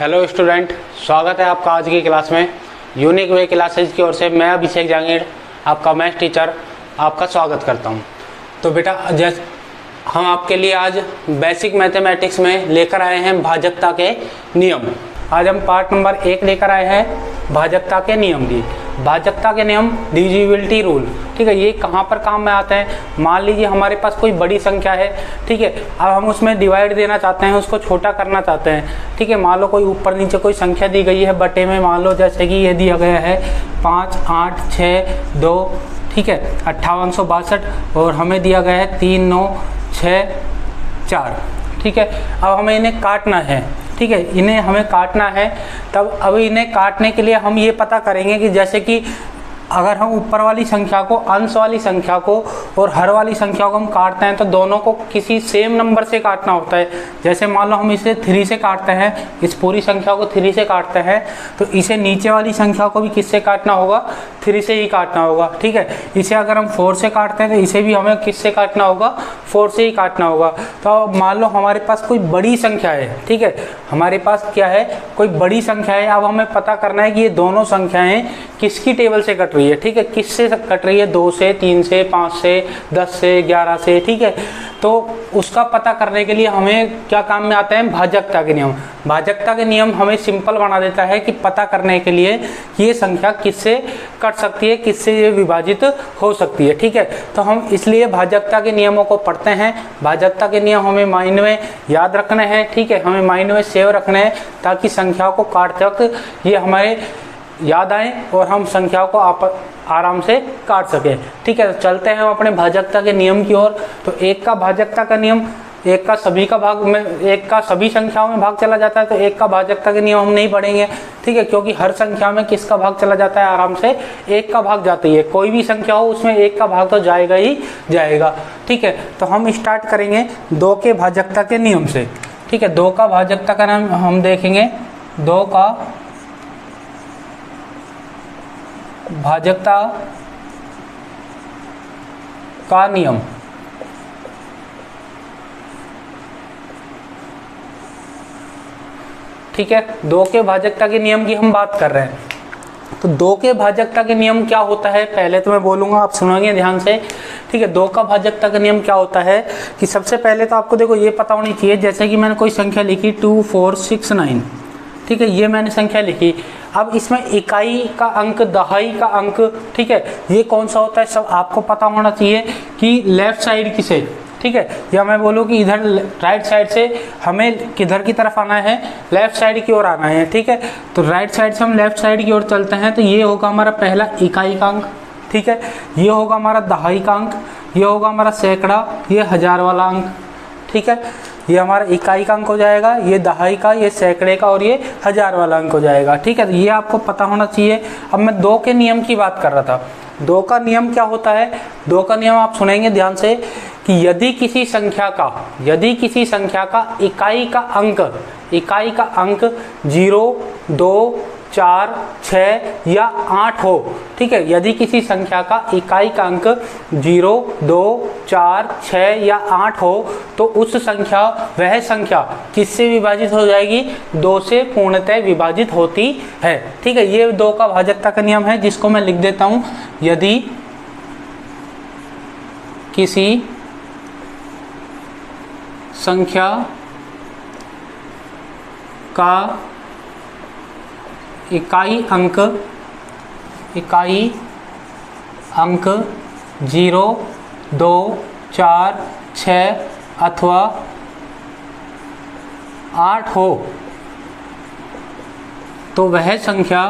Hello student, स्वागत है आपका आज की क्लास में। यूनिक वे क्लासेज की ओर से मैं अभिषेक जहांगीर, आपका मैथ्स टीचर, आपका स्वागत करता हूं। तो बेटा, जैसे हम आपके लिए आज बेसिक मैथमेटिक्स में लेकर आए हैं भाजकता के नियम। आज हम पार्ट नंबर 1 लेकर आए हैं भाजकता के नियम की। भाजकता के नियम, डिविजिबिलिटी रूल, ठीक है। ये कहाँ पर काम में आते हैं? मान लीजिए हमारे पास कोई बड़ी संख्या है, ठीक है। अब हम उसमें डिवाइड देना चाहते हैं, उसको छोटा करना चाहते हैं, ठीक है। मान लो कोई ऊपर नीचे कोई संख्या दी गई है बटे में, मान लो जैसे कि ये दिया गया है 5, 8, 6, 2, ठीक है, 5862, और हमें दिया गया है 3, 9, 6, 4, ठीक है। अब हमें इन्हें काटना है, ठीक है, इन्हें हमें काटना है। तब अभी इन्हें काटने के लिए हम ये पता करेंगे कि जैसे कि अगर हम ऊपर वाली संख्या को, अंश वाली संख्या को और हर वाली संख्या को हम काटते हैं तो दोनों को किसी सेम नंबर से काटना होता है। जैसे मान लो हम इसे 3 से काटते हैं, इस पूरी संख्या को 3 से काटते हैं, तो इसे नीचे वाली संख्या को भी किससे काटना होगा? 3 से ही काटना होगा, ठीक है। इसे अगर हम 4 से काटते हैं तो इसे भी हमें किससे काटना होगा? 4 से ही काटना होगा। तो मान लो हमारे पास कोई बड़ी संख्या है, ठीक है, हमारे पास क्या है? कोई बड़ी संख्या है। अब हमें पता करना है कि ये दोनों संख्याएं किसकी टेबल से कट रही है, ठीक है, किससे कट रही है? 2 से, 3 से, 5 से, 10 से, 11 से, ठीक है। तो उसका पता करने के लिए हमें क्या काम में आता है? भाजकता के नियम। भाजकता के नियम हमें सिंपल बना देता है कि पता करने के लिए कि ये संख्या किससे कट सकती है, किससे ये विभाजित हो सकती है, ठीक है। तो हम इसलिए भाजकता के नियमों को पढ़ते हैं। भाजकता के नियम हमें माइंड में याद रखने हैं, ठीक है, हमें माइंड में सेव रखने हैं ताकि संख्याओं को काटते वक्त ये हमारे याद आए और हम संख्याओं को आराम से काट सकें, ठीक है। तो चलते हैं हम अपने भाजकता के नियम की ओर। तो 1 का भाजकता का नियम, 1 का सभी का भाग में, 1 का सभी संख्याओं में भाग चला जाता है, तो 1 का भाजकता के नियम हम नहीं पढ़ेंगे, ठीक है, क्योंकि हर संख्या में किसका भाग चला जाता है? आराम से 1 का भाग जाती है। कोई भी संख्या हो उसमें 1 का भाग तो जाएगा ही जाएगा, ठीक है। तो हम स्टार्ट करेंगे 2 के भाजकता के नियम से, ठीक है। 2 का भाजकता का नाम हम देखेंगे। 2 का भाजकता का नियम, ठीक है। 2 के भाजकता के नियम की हम बात कर रहे हैं। तो 2 के भाजकता के नियम क्या होता है? पहले तो मैं बोलूंगा, आप सुनेंगे ध्यान से, ठीक है। 2 का भाजकता का नियम क्या होता है कि सबसे पहले तो आपको देखो ये पता होनी चाहिए, जैसे कि मैंने कोई संख्या लिखी 2, 4, 6, 9, ठीक है, ये मैंने संख्या लिखी। अब इसमें इकाई का अंक, दहाई का अंक, ठीक है, ये कौन सा होता है सब आपको पता होना चाहिए कि लेफ्ट साइड किसे, ठीक है, या मैं बोलूँ कि इधर राइट साइड से हमें किधर की तरफ आना है? लेफ्ट साइड की ओर आना है, ठीक है। तो राइट साइड से हम लेफ्ट साइड की ओर चलते हैं, तो ये होगा हमारा पहला इकाई का अंक, ठीक है, ये होगा हमारा दहाई का अंक, ये होगा हमारा सैकड़ा, ये हजार वाला अंक, ठीक है। ये हमारा इकाई का अंक हो जाएगा, ये दहाई का, ये सैकड़े का और ये हजार वाला अंक हो जाएगा, ठीक है। तो ये आपको पता होना चाहिए। अब मैं 2 के नियम की बात कर रहा था। 2 का नियम क्या होता है? 2 का नियम आप सुनेंगे ध्यान से कि यदि किसी संख्या का इकाई का अंक 0, 2, 4, 6 या 8 हो, ठीक है, यदि किसी संख्या का इकाई का अंक 0, 2, 4, 6 या 8 हो तो वह संख्या किससे विभाजित हो जाएगी? 2 से पूर्णतः विभाजित होती है, ठीक है। ये 2 का भाजकता का नियम है, जिसको मैं लिख देता हूं। यदि किसी संख्या का इकाई अंक 0, 2, 4, 6 अथवा 8 हो तो वह संख्या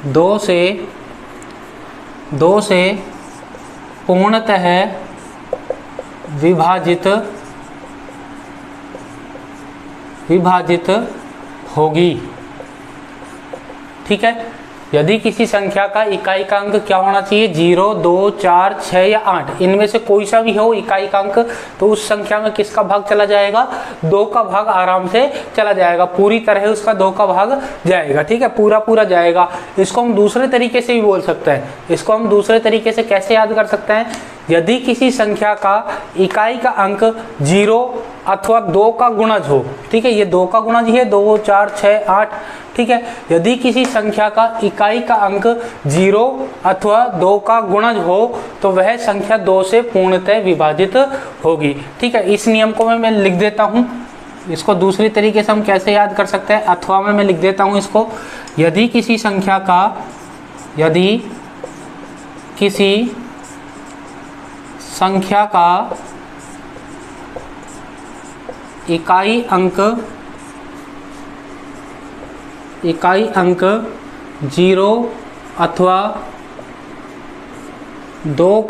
2 से पूर्णतः विभाजित होगी, ठीक है। यदि किसी संख्या का इकाई का अंक क्या होना चाहिए? 0, 2, 4, 6 या 8, इनमें से कोई सा भी हो इकाई का अंक, तो उस संख्या में किसका भाग चला जाएगा? 2 का भाग आराम से चला जाएगा, पूरी तरह उसका 2 का भाग जाएगा, ठीक है, पूरा पूरा जाएगा। इसको हम दूसरे तरीके से भी बोल सकते हैं। इसको हम दूसरे तरीके से कैसे याद कर सकते हैं? यदि किसी संख्या का इकाई का अंक 0 अथवा 2 का गुणज हो, ठीक है, ये 2 का गुणज ही है, 2 4 6 8, ठीक है। यदि किसी संख्या का इकाई का अंक 0 अथवा 2 का गुणज हो तो वह संख्या 2 से पूर्णतः विभाजित होगी, ठीक है। इस नियम को मैं लिख देता हूँ, इसको दूसरी तरीके से हम कैसे याद कर सकते हैं, अथवा में मैं लिख देता हूँ इसको, यदि किसी संख्या का इकाई अंक 0 अथवा 2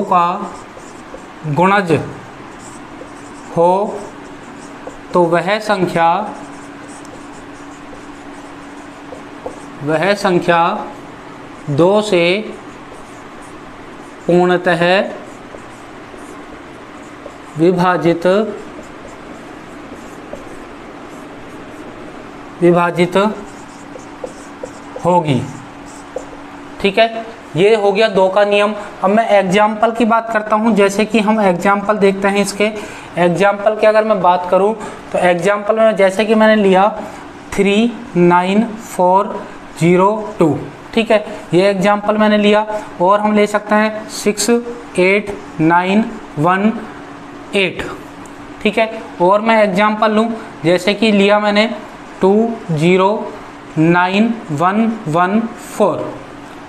का गुणज हो तो वह संख्या 2 से पूर्णतः विभाजित होगी, ठीक है। ये हो गया 2 का नियम। अब मैं एग्जाम्पल की बात करता हूँ, जैसे कि हम एग्जाम्पल देखते हैं इसके। एग्जाम्पल की अगर मैं बात करूँ तो एग्जाम्पल में जैसे कि मैंने लिया 39402, ठीक है, ये एग्जाम्पल मैंने लिया। और हम ले सकते हैं 68918, ठीक है। और मैं एग्जाम्पल लूँ, जैसे कि लिया मैंने 209114,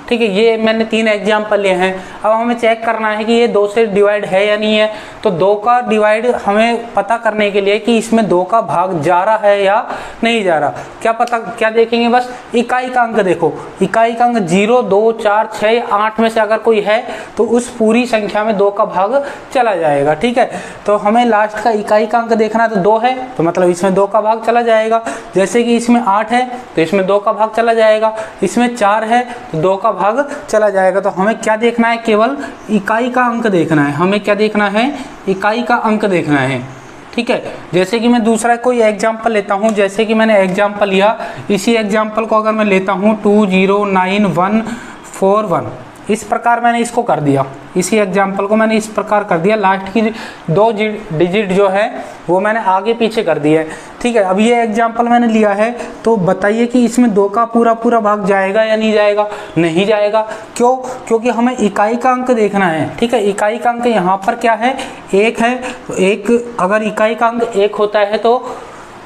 ठीक है। ये मैंने 3 एग्जाम्पल लिए हैं। अब हमें चेक करना है कि ये 2 से डिवाइड है या नहीं है। तो 2 का डिवाइड हमें पता करने के लिए कि इसमें 2 का भाग जा रहा है या नहीं जा रहा, क्या देखेंगे, बस इकाई का अंक देखो। इकाई का अंक 0 2 4 6 8 में से अगर कोई है तो उस पूरी संख्या में 2 का भाग चला जाएगा, ठीक है। तो हमें लास्ट का इकाई का अंक देखना है, तो 2 है तो मतलब इसमें 2 का भाग चला जाएगा। जैसे कि इसमें 8 है तो इसमें 2 का भाग चला जाएगा, इसमें 4 है तो 2 का भाग चला जाएगा। तो हमें क्या देखना है, केवल इकाई का अंक देखना है। हमें क्या देखना है, इकाई का अंक देखना है, ठीक है। जैसे कि मैं दूसरा कोई एग्जांपल लेता हूं, जैसे कि मैंने एग्जांपल लिया, इसी एग्जांपल को अगर मैं लेता हूं 209141, इस प्रकार मैंने इसको कर दिया। इसी एग्जाम्पल को मैंने इस प्रकार कर दिया, लास्ट की 2 डिजिट जो है वो मैंने आगे पीछे कर दिया है, ठीक है। अब ये एग्जाम्पल मैंने लिया है, तो बताइए कि इसमें 2 का पूरा भाग जाएगा या नहीं जाएगा। नहीं जाएगा, क्यों? क्योंकि हमें इकाई का अंक देखना है, ठीक है। इकाई का अंक यहाँ पर क्या है, 1 है। तो 1, अगर इकाई का अंक 1 होता है तो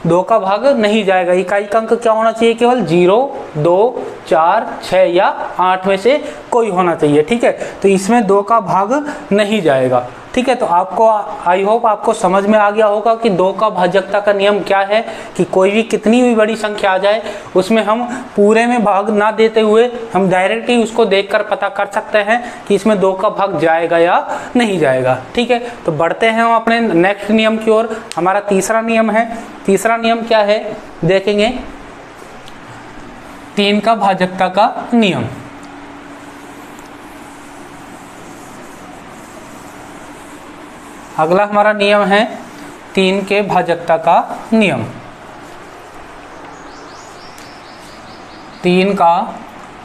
2 का भाग नहीं जाएगा। इकाई का अंक क्या होना चाहिए, केवल 0 2 4 6 या 8 में से कोई होना चाहिए, ठीक है। तो इसमें 2 का भाग नहीं जाएगा, ठीक है। तो आपको आई होप आपको समझ में आ गया होगा कि 2 का भाजकता का नियम क्या है, कि कोई भी कितनी भी बड़ी संख्या आ जाए उसमें हम पूरे में भाग ना देते हुए हम डायरेक्ट ही उसको देखकर पता कर सकते हैं कि इसमें 2 का भाग जाएगा या नहीं जाएगा, ठीक है। तो बढ़ते हैं हम अपने नेक्स्ट नियम की ओर। हमारा तीसरा नियम है। तीसरा नियम क्या है देखेंगे, 3 का भाजकता का नियम। अगला हमारा नियम है 3 के भाजकता का नियम। 3 का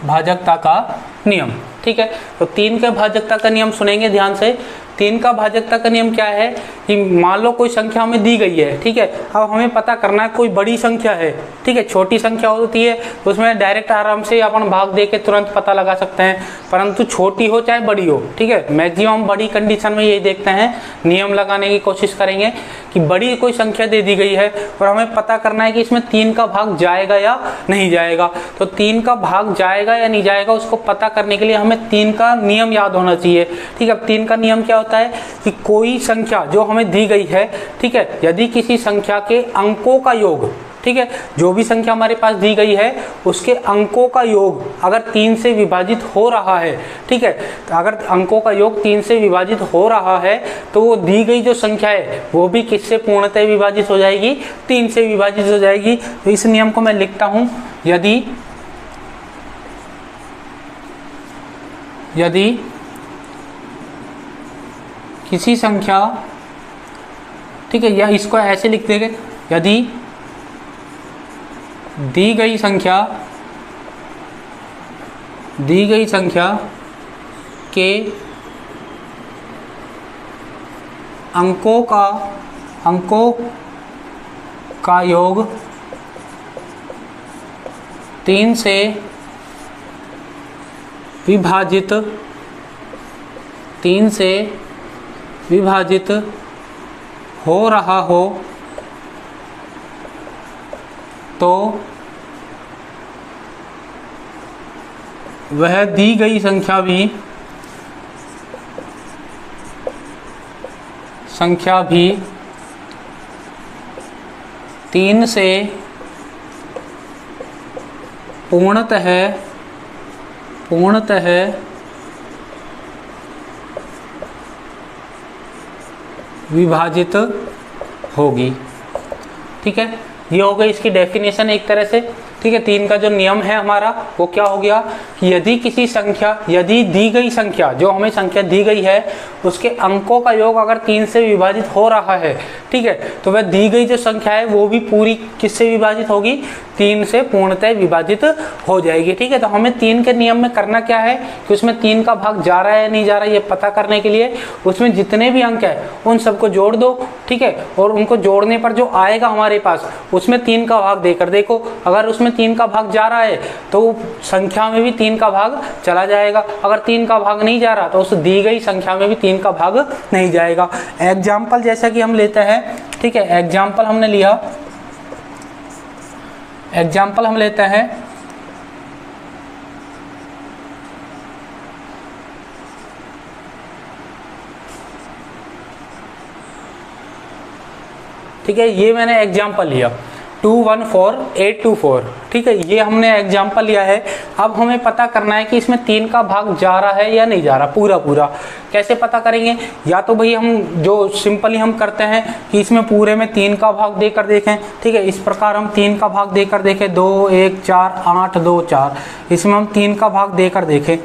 भाजकता का नियम, ठीक है। तो 3 के भाजकता का नियम सुनेंगे ध्यान से। 3 का भाजकता का नियम क्या है कि मान लो कोई संख्या हमें दी गई है, ठीक है। अब हमें पता करना है कोई बड़ी संख्या है, ठीक है। छोटी संख्या होती है उसमें डायरेक्ट आराम से अपन भाग दे के तुरंत पता लगा सकते हैं, परंतु छोटी हो चाहे बड़ी हो, ठीक है। मैक्सिमम बड़ी कंडीशन में ये देखते हैं, नियम लगाने की कोशिश करेंगे कि बड़ी कोई संख्या दे दी गई है और हमें पता करना है कि इसमें 3 का भाग जाएगा या नहीं जाएगा। तो 3 का भाग जाएगा या नहीं जाएगा उसको पता करने के लिए हमें 3 का नियम याद होना चाहिए, ठीक है। 3 का नियम क्या होता है कि कोई संख्या जो हमें दी गई है, ठीक है, यदि किसी संख्या के अंकों का योग, ठीक है, जो भी संख्या हमारे पास दी गई है उसके अंकों का योग अगर 3 से विभाजित हो रहा है, ठीक है, तो अगर अंकों का योग 3 से विभाजित हो रहा है तो वो दी गई जो संख्या है वो भी किससे पूर्णतः विभाजित हो जाएगी, 3 से विभाजित हो जाएगी। तो इस नियम को मैं लिखता हूं, यदि किसी संख्या, ठीक है, या इसको ऐसे लिख देंगे, यदि दी गई संख्या के अंकों का योग 3 से विभाजित हो रहा हो तो वह दी गई संख्या भी 3 से पूर्णतः विभाजित होगी। ठीक है, ये हो गई इसकी डेफिनेशन एक तरह से। ठीक है, 3 का जो नियम है हमारा वो क्या हो गया कि यदि दी गई संख्या, जो हमें संख्या दी गई है उसके अंकों का योग अगर 3 से विभाजित हो रहा है, ठीक है, तो वह दी गई जो संख्या है वो भी पूरी किससे विभाजित होगी, 3 से पूर्णतः विभाजित हो जाएगी। ठीक है, तो हमें 3 के नियम में करना क्या है कि उसमें 3 का भाग जा रहा है या नहीं जा रहा है ये पता करने के लिए उसमें जितने भी अंक है उन सबको जोड़ दो। ठीक है, और उनको जोड़ने पर जो आएगा हमारे पास उसमें 3 का भाग देकर देखो, अगर उसमें 3 का भाग जा रहा है तो संख्या में भी 3 का भाग चला जाएगा, अगर 3 का भाग नहीं जा रहा तो उस दी गई संख्या में भी 3 का भाग नहीं जाएगा। एग्जाम्पल जैसा कि हम लेते हैं, ठीक है, एग्जाम्पल हम लेते हैं ठीक है, ये मैंने एग्जाम्पल लिया 214824। ठीक है, ये हमने एग्जाम्पल लिया है। अब हमें पता करना है कि इसमें 3 का भाग जा रहा है या नहीं जा रहा पूरा। कैसे पता करेंगे, या तो भाई हम जो सिंपली हम करते हैं कि इसमें पूरे में 3 का भाग देकर देखें। ठीक है, इस प्रकार हम 3 का भाग देकर देखें, 2 1 4 8 2 4, इसमें हम 3 का भाग देकर देखें।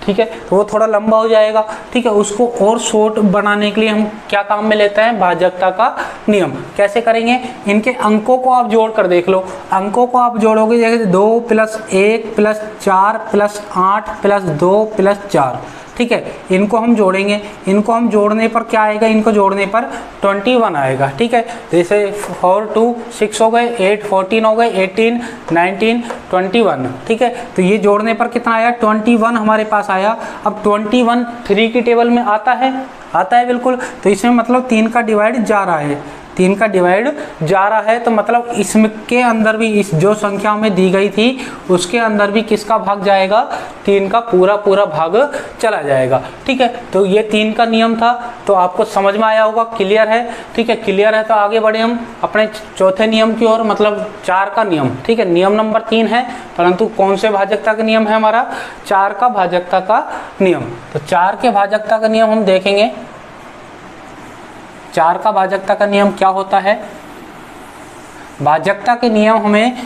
ठीक है, तो वो थोड़ा लंबा हो जाएगा। ठीक है, उसको और शॉर्ट बनाने के लिए हम क्या काम में लेते हैं, भाजकता का नियम। कैसे करेंगे, इनके अंकों को आप जोड़ कर देख लो। अंकों को आप जोड़ोगे जैसे 2 + 1 + 4 + 8 + 2 + 4। ठीक है, इनको हम जोड़ेंगे, इनको हम जोड़ने पर क्या आएगा, इनको जोड़ने पर 21 आएगा। ठीक है, जैसे 4 2 6 हो गए, 8 14 हो गए, 18 19 21। ठीक है, तो ये जोड़ने पर कितना आया, 21 हमारे पास आया। अब 21 3 की टेबल में आता है बिल्कुल, तो इसमें मतलब 3 का डिवाइड जा रहा है, 3 का डिवाइड जा रहा है, तो मतलब इसके अंदर भी इस जो संख्या हमें दी गई थी उसके अंदर भी किसका भाग जाएगा, 3 का पूरा भाग चला जाएगा। ठीक है, तो ये 3 का नियम था, तो आपको समझ में आया होगा, क्लियर है। ठीक है, क्लियर है तो आगे बढ़े हम अपने चौथे नियम की ओर, मतलब 4 का नियम। ठीक है, नियम नंबर 3 है, परंतु कौन से भाजकता का नियम है हमारा, 4 का भाजकता का नियम। तो 4 के भाजकता का नियम हम देखेंगे। 4 का भाजकता का नियम क्या होता है, भाजकता के नियम हमें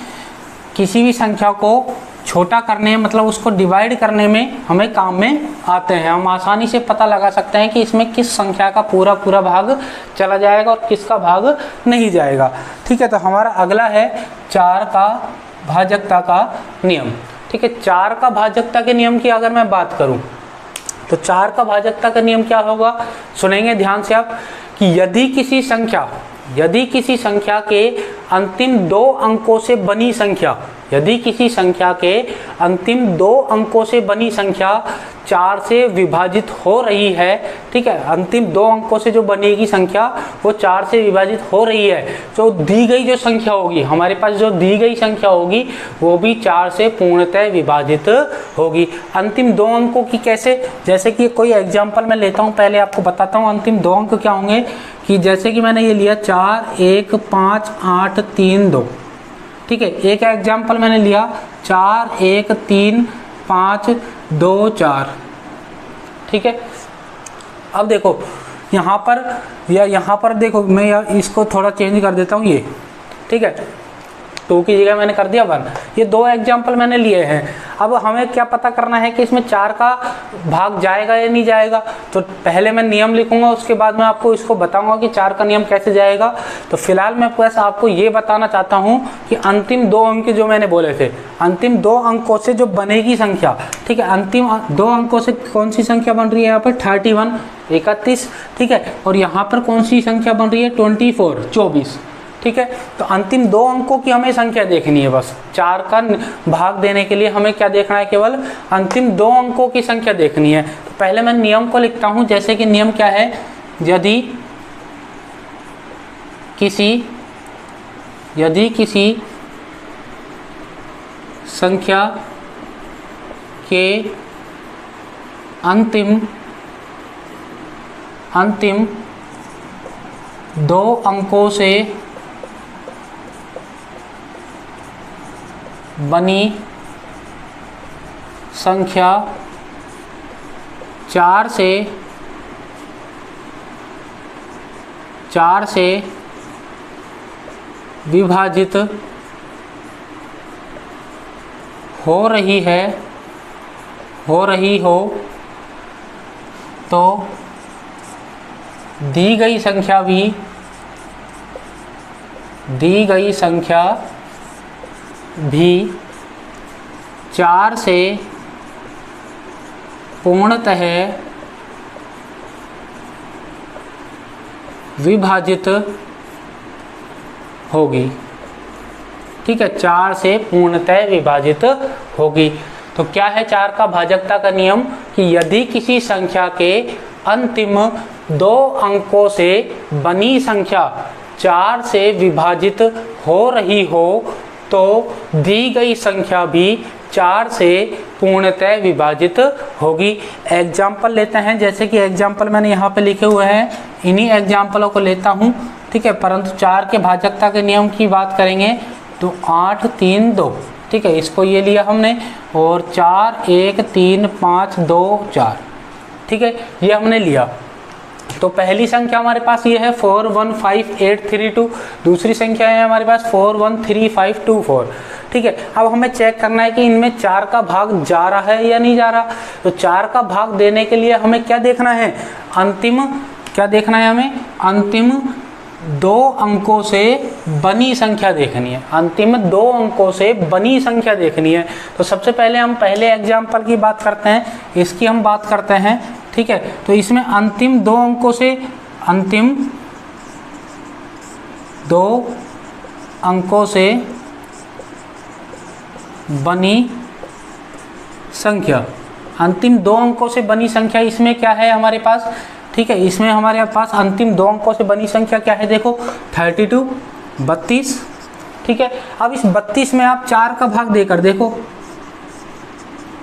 किसी भी संख्या को छोटा करने, मतलब उसको डिवाइड करने में हमें काम में आते हैं। हम आसानी से पता लगा सकते हैं कि इसमें किस संख्या का पूरा भाग चला जाएगा और किसका भाग नहीं जाएगा। ठीक है, तो हमारा अगला है 4 का भाजकता का नियम। ठीक है, 4 का भाजकता के नियम की अगर मैं बात करूं तो 4 का भाजकता का नियम क्या होगा, सुनेंगे ध्यान से आप, कि यदि किसी संख्या के अंतिम 2 अंकों से बनी संख्या, यदि किसी संख्या के अंतिम 2 अंकों से बनी संख्या 4 से विभाजित हो रही है। ठीक है, अंतिम 2 अंकों से जो बनेगी संख्या वो 4 से विभाजित हो रही है, तो दी गई जो संख्या होगी हमारे पास, जो दी गई संख्या होगी वो भी 4 से पूर्णतः विभाजित होगी। अंतिम 2 अंकों की कैसे, जैसे कि कोई एग्जाम्पल मैं लेता हूँ, पहले आपको बताता हूँ अंतिम 2 अंक क्या होंगे। कि जैसे कि मैंने ये लिया 4 1 5 8 3 2। ठीक है, एक एग्जाम्पल मैंने लिया 4 1 3 5 2 4। ठीक है, अब देखो यहाँ पर, या यहाँ पर देखो, मैं इसको थोड़ा चेंज कर देता हूँ ये। ठीक है, 2 की जगह मैंने कर दिया 1। ये 2 एग्जाम्पल मैंने लिए हैं। अब हमें क्या पता करना है कि इसमें 4 का भाग जाएगा या नहीं जाएगा। तो पहले मैं नियम लिखूंगा, उसके बाद मैं आपको इसको बताऊंगा कि 4 का नियम कैसे जाएगा। तो फिलहाल मैं बस आपको ये बताना चाहता हूँ कि अंतिम 2 अंक जो मैंने बोले थे, अंतिम 2 अंकों से जो बनेगी संख्या, ठीक है, अंतिम 2 अंकों से कौन सी संख्या बन रही है यहाँ पर 31, 31, ठीक है, और यहाँ पर कौन सी संख्या बन रही है 24, 24, ठीक है। तो अंतिम 2 अंकों की हमें संख्या देखनी है। बस 4 का भाग देने के लिए हमें क्या देखना है, केवल अंतिम 2 अंकों की संख्या देखनी है। तो पहले मैं नियम को लिखता हूं, जैसे कि नियम क्या है, यदि किसी संख्या के अंतिम 2 अंकों से बनी संख्या 4 से विभाजित हो रही हो तो दी गई संख्या भी 4 से पूर्णतः विभाजित होगी, ठीक है, 4 से पूर्णतः विभाजित होगी। तो क्या है 4 का भाजकता का नियम, कि यदि किसी संख्या के अंतिम 2 अंकों से बनी संख्या 4 से विभाजित हो रही हो तो दी गई संख्या भी 4 से पूर्णतः विभाजित होगी। एग्जाम्पल लेते हैं, जैसे कि एग्जाम्पल मैंने यहाँ पे लिखे हुए हैं, इन्हीं एग्जाम्पलों को लेता हूँ, ठीक है। परंतु 4 के भाजकता के नियम की बात करेंगे तो 8, 3, 2, ठीक है, इसको ये लिया हमने, और 4, 1, 3, 5, 2, 4, ठीक है, ये हमने लिया। तो पहली संख्या हमारे पास ये है 4, 1, 5, 8, 3, 2। दूसरी संख्या है हमारे पास 4, 1, 3, 5, 2, 4, ठीक है। अब हमें चेक करना है कि इनमें 4 का भाग जा रहा है या नहीं जा रहा। तो 4 का भाग देने के लिए हमें क्या देखना है, क्या देखना है, हमें अंतिम 2 अंकों से बनी संख्या देखनी है, अंतिम 2 अंकों से बनी संख्या देखनी है। तो सबसे पहले हम पहले एग्जाम्पल की बात करते हैं, इसकी हम बात करते हैं, ठीक है। तो इसमें अंतिम 2 अंकों से बनी संख्या, अंतिम 2 अंकों से बनी संख्या इसमें क्या है हमारे पास, ठीक है, इसमें हमारे पास अंतिम 2 अंकों से बनी संख्या क्या है, देखो 32, 32, ठीक है। अब इस 32 में आप 4 का भाग देकर देखो,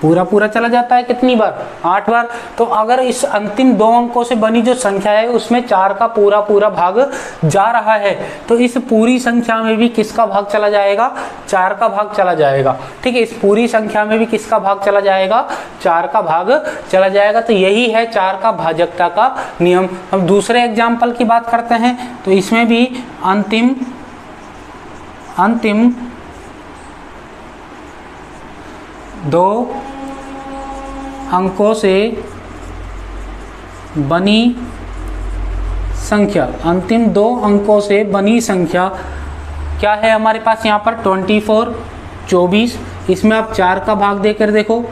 पूरा चला जाता है कितनी बार, 8 बार। तो अगर इस अंतिम 2 अंकों से बनी जो संख्या है उसमें 4 का पूरा भाग जा रहा है, तो इस पूरी संख्या में भी किसका भाग चला जाएगा, 4 का भाग चला जाएगा, ठीक है। इस पूरी संख्या में भी किसका भाग चला जाएगा, 4 का भाग चला जाएगा। तो यही है 4 का भाजकता का नियम। हम दूसरे एग्जाम्पल की बात करते हैं, तो इसमें भी अंतिम 2 अंकों से बनी संख्या, अंतिम 2 अंकों से बनी संख्या क्या है हमारे पास यहाँ पर 24, 24, इसमें आप 4 का भाग देकर देखो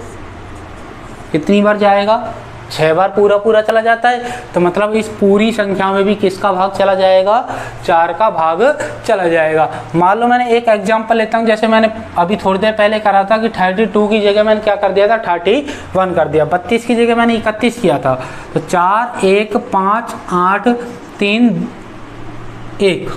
कितनी बार जाएगा, 6 बार पूरा चला जाता है। तो मतलब इस पूरी संख्या में भी किसका भाग चला जाएगा, 4 का भाग चला जाएगा। मान लो मैंने एक एग्जांपल लेता हूं, जैसे मैंने अभी थोड़ी देर पहले करा था कि 32 की जगह मैंने क्या कर दिया था, 31 कर दिया, 32 की जगह मैंने 31 किया था। तो 4, 1, 5, 8, 3, 1,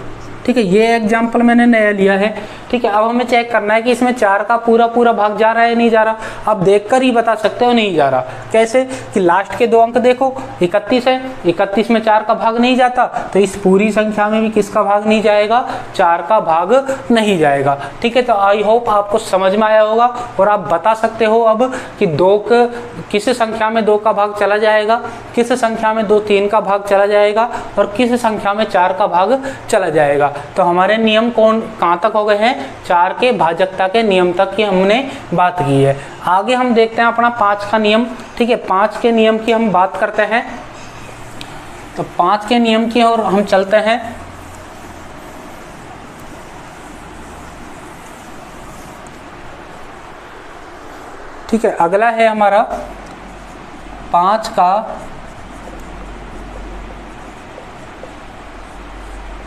ठीक है, ये एग्जाम्पल मैंने नया लिया है, ठीक है। अब हमें चेक करना है कि इसमें 4 का पूरा भाग जा रहा है नहीं जा रहा। आप देखकर ही बता सकते हो नहीं जा रहा। कैसे कि लास्ट के 2 अंक देखो, 31 है, 31 में 4 का भाग नहीं जाता, तो इस पूरी संख्या में भी किसका भाग नहीं जाएगा, 4 का भाग नहीं जाएगा। ठीक है, तो आई होप आपको समझ में आया होगा और आप बता सकते हो अब कि किस संख्या में 2 का भाग चला जाएगा, किस संख्या में 3 का भाग चला जाएगा और किस संख्या में 4 का भाग चला जाएगा। तो हमारे नियम कहाँ तक हो गए हैं, 4 के भाजकता के नियम तक की हमने बात की है। आगे हम देखते हैं अपना 5 का नियम। ठीक है, 5 के नियम की हम बात करते हैं। तो 5 के नियम की ओर हम चलते हैं। ठीक है, अगला है हमारा 5 का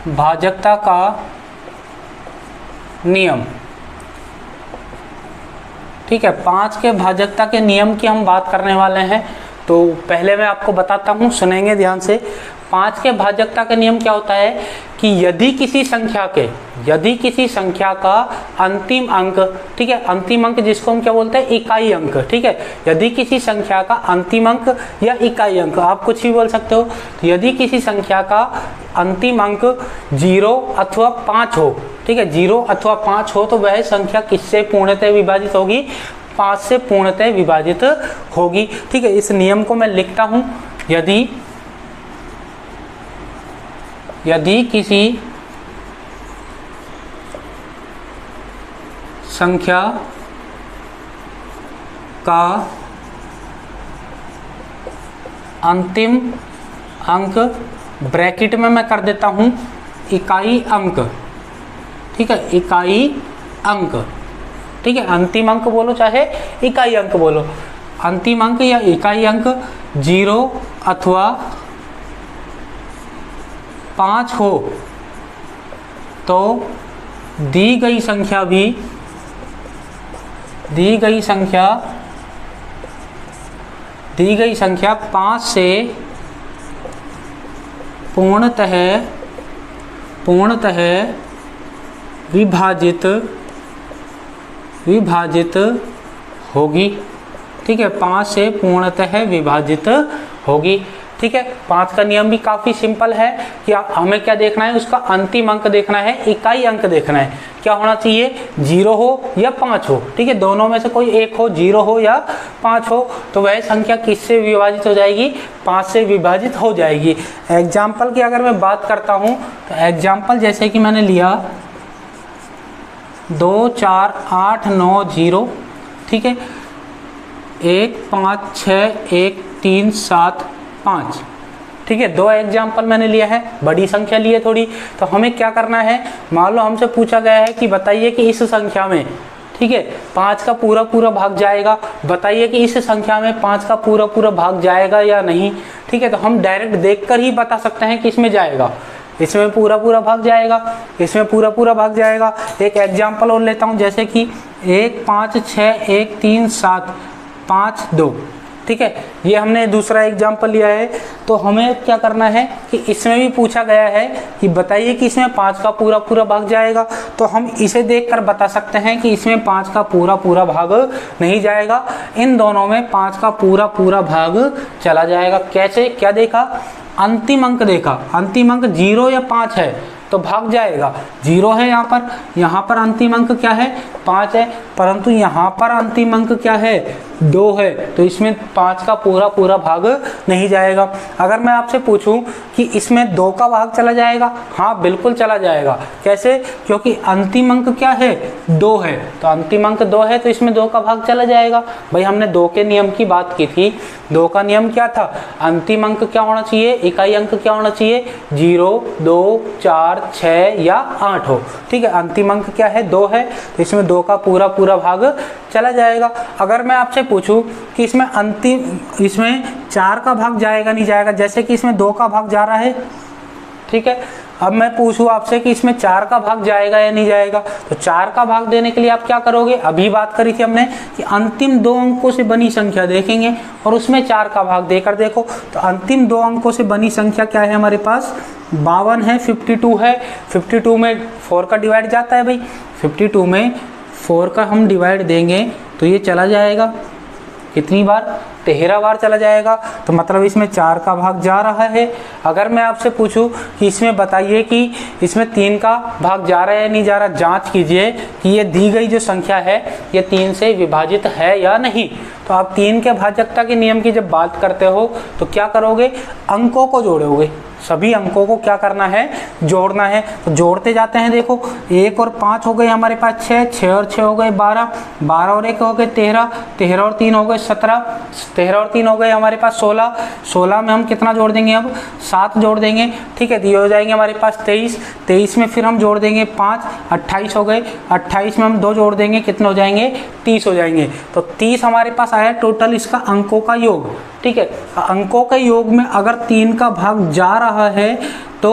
भाजकता का नियम। ठीक है, 5 के भाजकता के नियम की हम बात करने वाले हैं। तो पहले मैं आपको बताता हूँ, सुनेंगे ध्यान से। 5 के भाजकता का नियम क्या होता है कि यदि किसी संख्या का अंतिम अंक, ठीक है, अंतिम अंक जिसको हम क्या बोलते हैं, इकाई अंक। ठीक है, यदि किसी संख्या का अंतिम अंक या इकाई अंक, आप कुछ भी बोल सकते हो, तो यदि किसी संख्या का अंतिम अंक 0 अथवा 5 हो, ठीक है, 0 अथवा 5 हो, तो वह संख्या किससे पूर्णतः विभाजित होगी, 5 से पूर्णतः विभाजित होगी। ठीक है, इस नियम को मैं लिखता हूं। यदि किसी संख्या का अंतिम अंक, ब्रैकेट में मैं कर देता हूं इकाई अंक। ठीक है, इकाई अंक। ठीक है, अंतिम अंक बोलो चाहे इकाई अंक बोलो, अंतिम अंक या इकाई अंक 0 अथवा 5 हो, तो दी गई संख्या 5 से पूर्णतः विभाजित होगी। ठीक है, 5 से पूर्णतः विभाजित होगी। ठीक है, 5 का नियम भी काफी सिंपल है कि हमें क्या देखना है, उसका अंतिम अंक देखना है, इकाई अंक देखना है। क्या होना चाहिए, 0 हो या 5 हो। ठीक है, दोनों में से कोई एक हो, 0 हो या 5 हो, तो वह संख्या किससे विभाजित हो जाएगी, 5 से विभाजित हो जाएगी। एग्जाम्पल की अगर मैं बात करता हूँ, तो एग्जाम्पल जैसे कि मैंने लिया 2 4 8 9 0। ठीक है, 1 5 6 1 3 7 5। ठीक है, 2 एग्जाम्पल मैंने लिया है, बड़ी संख्या ली है थोड़ी। तो हमें क्या करना है, मान लो हमसे पूछा गया है कि बताइए कि इस संख्या में, ठीक है, 5 का पूरा भाग जाएगा, बताइए कि इस संख्या में 5 का पूरा भाग जाएगा या नहीं। ठीक है, तो हम डायरेक्ट देखकर ही बता सकते हैं कि इसमें जाएगा, इसमें पूरा भाग जाएगा, इसमें पूरा भाग जाएगा। एक एग्जाम्पल और लेता हूँ, जैसे कि 1 5 6 1 3 7 5 2। ठीक है, ये हमने दूसरा एग्जाम्पल लिया है। तो हमें क्या करना है कि इसमें भी पूछा गया है कि बताइए कि इसमें 5 का पूरा भाग जाएगा, तो हम इसे देखकर बता सकते हैं कि इसमें 5 का पूरा भाग नहीं जाएगा, इन दोनों में 5 का पूरा भाग चला जाएगा। कैसे, क्या देखा, अंतिम अंक देखा, अंतिम अंक 0 या 5 है तो भाग जाएगा, 0 है यहाँ पर अंतिम अंक क्या है, 5 है, परंतु यहाँ पर अंतिम अंक क्या है, 2 है, तो इसमें 5 का पूरा भाग नहीं जाएगा। अगर मैं आपसे पूछूं कि इसमें 2 का भाग चला जाएगा, हाँ बिल्कुल चला जाएगा। कैसे, क्योंकि अंतिम अंक क्या है, 2 है, तो अंतिम अंक 2 है, तो इसमें 2 का भाग चला जाएगा। भाई हमने 2 के नियम की बात की थी, 2 का नियम क्या था, अंतिम अंक क्या होना चाहिए, इकाई अंक क्या होना चाहिए, 0 2 4 6 या 8 हो। ठीक है, अंतिम अंक क्या है, 2 है, तो इसमें 2 का पूरा भाग चला जाएगा। अगर मैं आपसे पूछूं कि इसमें 4 का भाग जाएगा नहीं जाएगा, जैसे कि इसमें 2 का भाग जा रहा है, ठीक है, अब मैं पूछूं आपसे कि इसमें 4 का भाग जाएगा या नहीं जाएगा, तो 4 का भाग देने के लिए आप क्या करोगे, अभी बात करी थी हमने कि अंतिम 2 अंकों से बनी संख्या देखेंगे और उसमें 4 का भाग देकर देखो। तो अंतिम 2 अंकों से बनी संख्या क्या है हमारे पास, 52 है, 52 है, 52 में 4 का डिवाइड जाता है भाई, 52 में 4 का हम डिवाइड देंगे तो ये चला जाएगा कितनी बार, 13 बार चला जाएगा, तो मतलब इसमें 4 का भाग जा रहा है। अगर मैं आपसे पूछूं कि इसमें बताइए कि इसमें 3 का भाग जा रहा है या नहीं जा रहा, जांच कीजिए कि ये दी गई जो संख्या है ये 3 से विभाजित है या नहीं। तो आप 3 के भाजकता के नियम की जब बात करते हो तो क्या करोगे, अंकों को जोड़ोगे, सभी अंकों को क्या करना है, जोड़ना है। तो जोड़ते जाते हैं, देखो 1 और 5 हो गए हमारे पास 6, 6 और 6 हो गए 12, 12 और 1 हो गए 13, 13 और 3 हो गए 17, 13 और 3 हो गए हमारे पास 16, 16 में हम कितना जोड़ देंगे, अब 7 जोड़ देंगे, ठीक है। तो ये हो जाएंगे हमारे पास 23, 23 में फिर हम जोड़ देंगे 5, 28 हो गए, 28 में हम 2 जोड़ देंगे, कितने हो जाएंगे, 30 हो जाएंगे। तो 30 हमारे पास आया टोटल इसका अंकों का योग, ठीक है। अंकों के योग में अगर 3 का भाग जा रहा है तो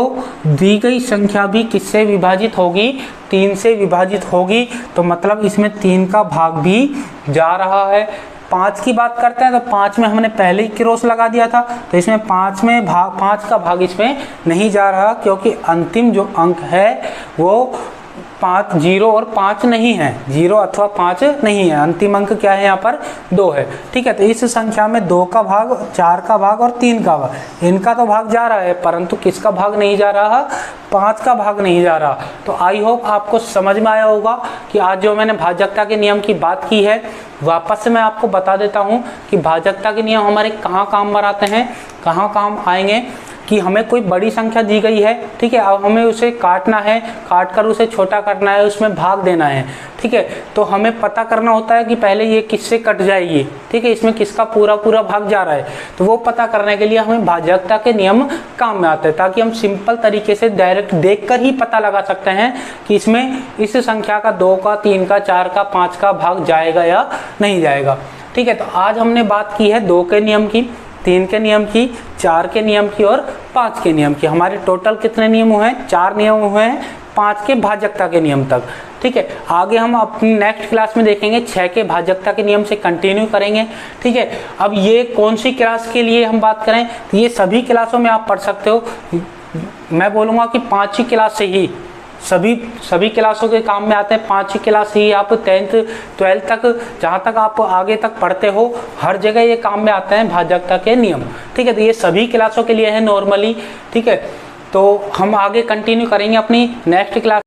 दी गई संख्या भी किससे विभाजित होगी, 3 से विभाजित होगी। तो मतलब इसमें 3 का भाग भी जा रहा है। 5 की बात करते हैं तो 5 में हमने पहले ही क्रॉस लगा दिया था, तो इसमें 5 का भाग इसमें नहीं जा रहा, क्योंकि अंतिम जो अंक है वो 5, 0 और 5 नहीं है, 0 अथवा 5 नहीं है, अंतिम अंक क्या है यहाँ पर, 2 है, ठीक है। तो इस संख्या में 2 का भाग, 4 का भाग और 3 का भाग, इनका तो भाग जा रहा है, परंतु किसका भाग नहीं जा रहा, 5 का भाग नहीं जा रहा। तो आई होप आपको समझ में आया होगा कि आज जो मैंने भाजकता के नियम की बात की है, वापस से मैं आपको बता देता हूँ कि भाजकता के नियम हमारे कहाँ काम में आते हैं, कहाँ काम आएंगे। कि हमें कोई बड़ी संख्या दी गई है, ठीक है, अब हमें उसे काटना है, काट कर उसे छोटा करना है, उसमें भाग देना है, ठीक है। तो हमें पता करना होता है कि पहले ये किससे कट जाएगी, ठीक है, इसमें किसका पूरा पूरा भाग जा रहा है। तो वो पता करने के लिए हमें भाजकता के नियम काम में आते हैं, ताकि हम सिंपल तरीके से डायरेक्ट देखकर ही पता लगा सकते हैं कि इसमें इस संख्या का 2 का, 3 का, 4 का, 5 का भाग जाएगा या नहीं जाएगा, ठीक है। तो आज हमने बात की है 2 के नियम की, 3 के नियम की, 4 के नियम की और 5 के नियम की। हमारे टोटल कितने नियम हुए हैं, 4 नियम हुए हैं 5 के भाजकता के नियम तक, ठीक है। आगे हम अपनी नेक्स्ट क्लास में देखेंगे 6 के भाजकता के नियम से कंटिन्यू करेंगे, ठीक है। अब ये कौन सी क्लास के लिए हम बात करें, तो ये सभी क्लासों में आप पढ़ सकते हो। मैं बोलूँगा कि 5 ही क्लास से ही सभी क्लासों के काम में आते हैं, 5 ही क्लास ही आप 10th 12th तक, जहाँ तक आप आगे तक पढ़ते हो, हर जगह ये काम में आते हैं भाजकता के नियम, ठीक है। तो ये सभी क्लासों के लिए है नॉर्मली, ठीक है। तो हम आगे कंटिन्यू करेंगे अपनी नेक्स्ट क्लास।